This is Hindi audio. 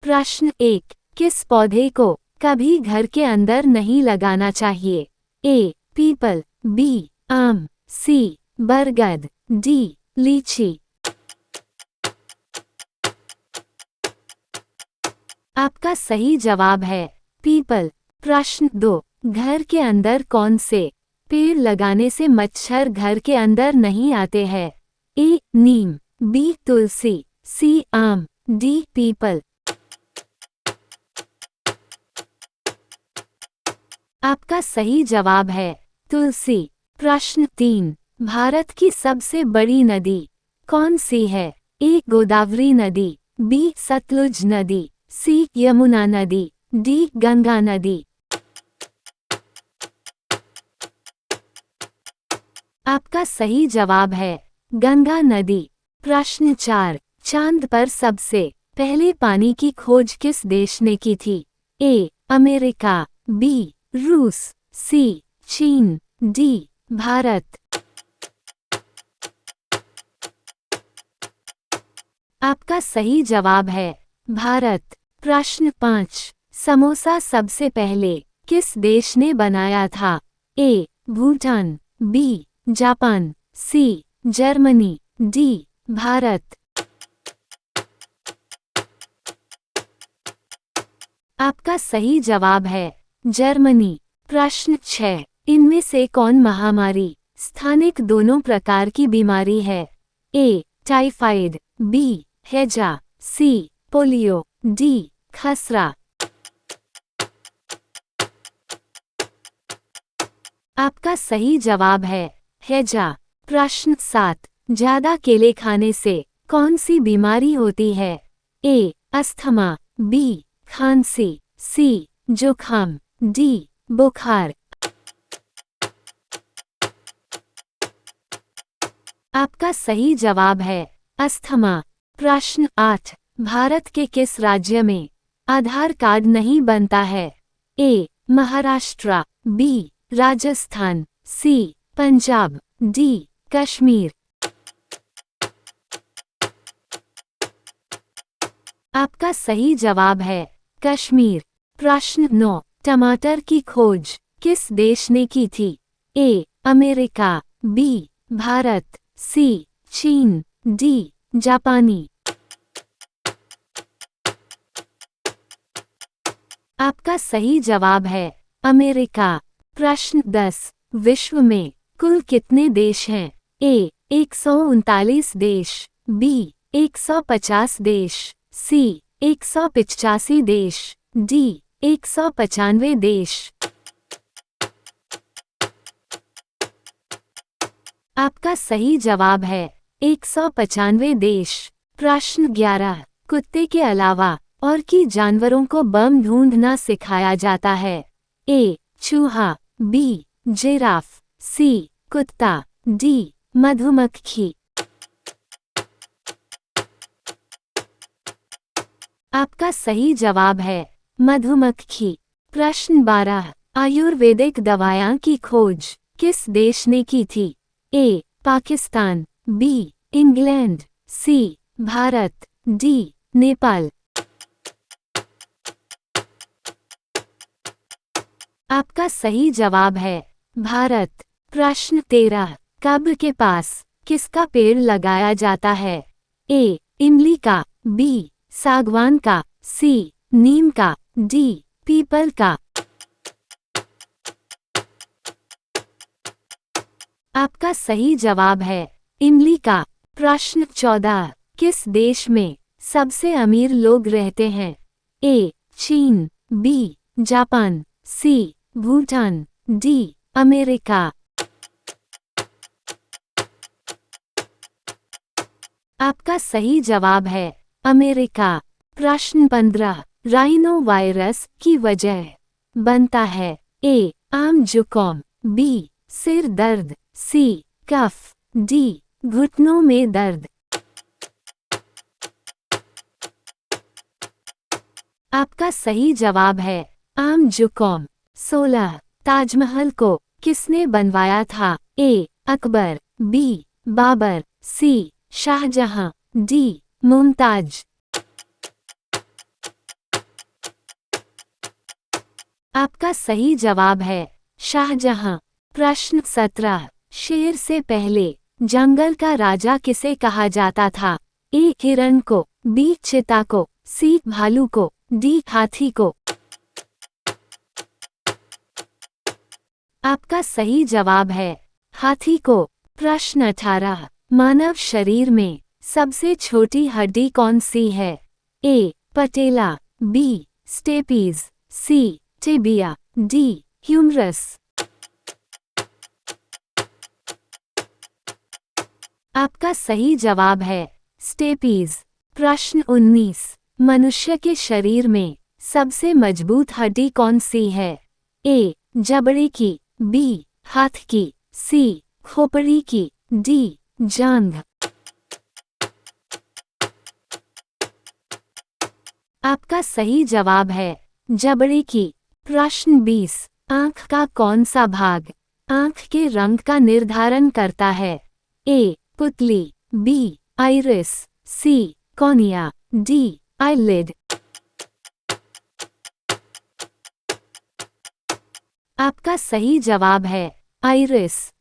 प्रश्न 1, किस पौधे को कभी घर के अंदर नहीं लगाना चाहिए? ए. पीपल, बी. आम, सी. बरगद, डी. लीची। आपका सही जवाब है पीपल। प्रश्न 2, घर के अंदर कौन से पेड़ लगाने से मच्छर घर के अंदर नहीं आते हैं? ए. नीम, बी. तुलसी, सी. आम, डी. पीपल। आपका सही जवाब है तुलसी। प्रश्न 3, भारत की सबसे बड़ी नदी कौन सी है? ए. गोदावरी नदी, बी. सतलुज नदी, सी. यमुना नदी, डी. गंगा नदी। आपका सही जवाब है गंगा नदी। प्रश्न 4, चांद पर सबसे पहले पानी की खोज किस देश ने की थी? ए. America, B. रूस, सी. चीन, डी. भारत। आपका सही जवाब है भारत। प्रश्न 5, समोसा सबसे पहले किस देश ने बनाया था? A. Bhutan, B. Japan, C. Germany, D. Bharat. आपका सही जवाब है जर्मनी। प्रश्न 6, इनमें से कौन महामारी स्थानिक दोनों प्रकार की बीमारी है? ए. Typhoid, B. हैजा, सी. Polio, D. खसरा। आपका सही जवाब है हैजा। प्रश्न 7, ज्यादा केले खाने से कौन सी बीमारी होती है? ए. Asthma, B. खांसी, सी. जुखाम, डी. बुखार। आपका सही जवाब है अस्थमा। प्रश्न 8, भारत के किस राज्य में आधार कार्ड नहीं बनता है? ए. महाराष्ट्र, बी. राजस्थान, सी. पंजाब, डी. कश्मीर। आपका सही जवाब है कश्मीर। प्रश्न 9, टमाटर की खोज किस देश ने की थी? A. America, B. Bharat, C. चीन, डी. जापानी। आपका सही जवाब है अमेरिका। प्रश्न 10, विश्व में कुल कितने देश हैं? ए. 139 देश, बी. 150 देश, सी. 185 देश, डी. 195 देश। आपका सही जवाब है 195 देश। प्रश्न 11, कुत्ते के अलावा और की जानवरों को बम ढूंढना सिखाया जाता है? ए. चूहा, बी. जिराफ, सी. कुत्ता, डी. मधुमक्खी। आपका सही जवाब है मधुमक्खी। प्रश्न 12, आयुर्वेदिक दवाएं की खोज किस देश ने की थी? ए. पाकिस्तान, बी. इंग्लैंड, सी. भारत, डी. नेपाल। आपका सही जवाब है भारत। प्रश्न 13, कब्र के पास किसका पेड़ लगाया जाता है? ए. इमली का, बी. सागवान का, सी. नीम का, डी. पीपल का। आपका सही जवाब है इमली का। प्रश्न 14, किस देश में सबसे अमीर लोग रहते हैं? ए. चीन, बी. जापान, सी. भूटान, डी. अमेरिका। आपका सही जवाब है अमेरिका। प्रश्न 15, राइनो वायरस की वजह बनता है? ए. आम जुकाम, बी. सिर दर्द, सी. कफ, डी. घुटनों में दर्द। आपका सही जवाब है आम जुकाम। 16, ताजमहल को किसने बनवाया था? ए. अकबर, बी. बाबर, सी. शाहजहां, डी. मुमताज। आपका सही जवाब है शाहजहां। प्रश्न 17। शेर से पहले जंगल का राजा किसे कहा जाता था? ए हिरण को, बी चीता को, सी भालू को, डी हाथी को। आपका सही जवाब है हाथी को। प्रश्न 18। मानव शरीर में सबसे छोटी हड्डी कौन सी है? ए पटेला, बी स्टेपीज, सी टिबिया, डी ह्यूमरस। आपका सही जवाब है स्टेपीज। प्रश्न 19। मनुष्य के शरीर में सबसे मजबूत हड्डी कौन सी है? ए जबड़े की, बी हाथ की, सी खोपड़ी की, डी जांघ। आपका सही जवाब है जबड़े की। प्रश्न 20। आंख का कौन सा भाग आंख के रंग का निर्धारण करता है? ए पुतली, बी आइरिस, सी कॉर्निया, डी आईलिड। आपका सही जवाब है आइरिस।